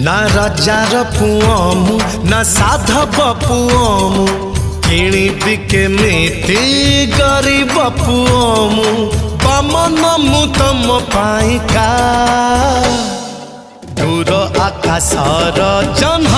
ना राजार पुओमु ना साधव पुओमु किणी बिके मिति गरीब पुओमु बमन मु तम पाइका दूर आकाशर जन्ह